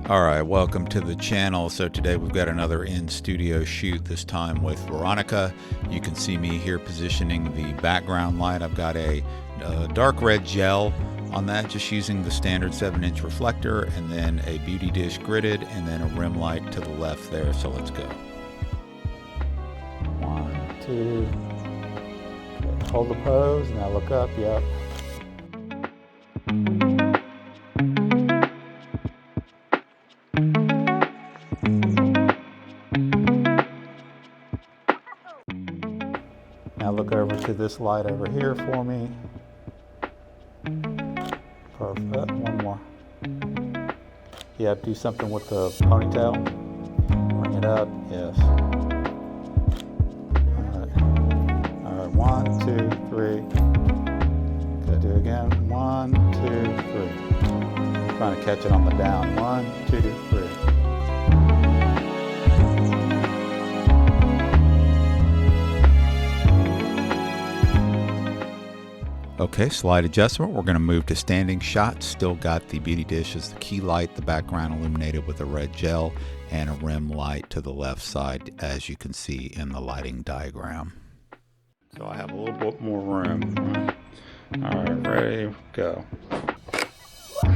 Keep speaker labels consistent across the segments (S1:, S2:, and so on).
S1: Alright, welcome to the channel. So today we've got another in-studio shoot, this time with Veronica. You can see me here positioning the background light. I've got a dark red gel on that, just using the standard 7-inch reflector, and then a beauty dish gridded, and then a rim light to the left there. So let's go. 1, 2, okay, hold the pose, now look up, yep. Now look over to this light over here for me. Perfect. One more. Yeah, do something with the ponytail. Bring it up. Yes. All right. 1, 2, 3. Good. Do it again. 1, 2, 3. Trying to catch it on the down. 1, 2, 3. Okay, slide adjustment. We're going to move to standing shots. Still got the beauty dish as the key light, the background illuminated with a red gel, and a rim light to the left side, as you can see in the lighting diagram. So I have a little bit more room. All right, ready, go.
S2: Is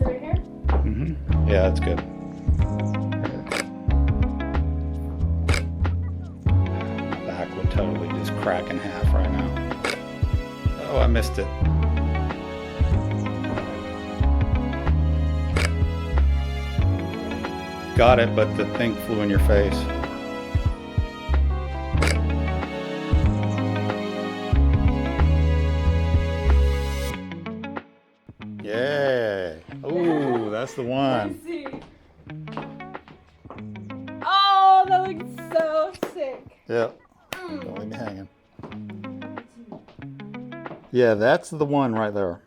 S2: it right here?
S1: Mm-hmm. Yeah, that's good. Would totally just crack in half right now. Oh, I missed it. Got it, but the thing flew in your face. Yay! Ooh, that's the one.
S2: Let's see. Oh, that looks so sick.
S1: Yep. Don't leave me hanging. Yeah, that's the one right there.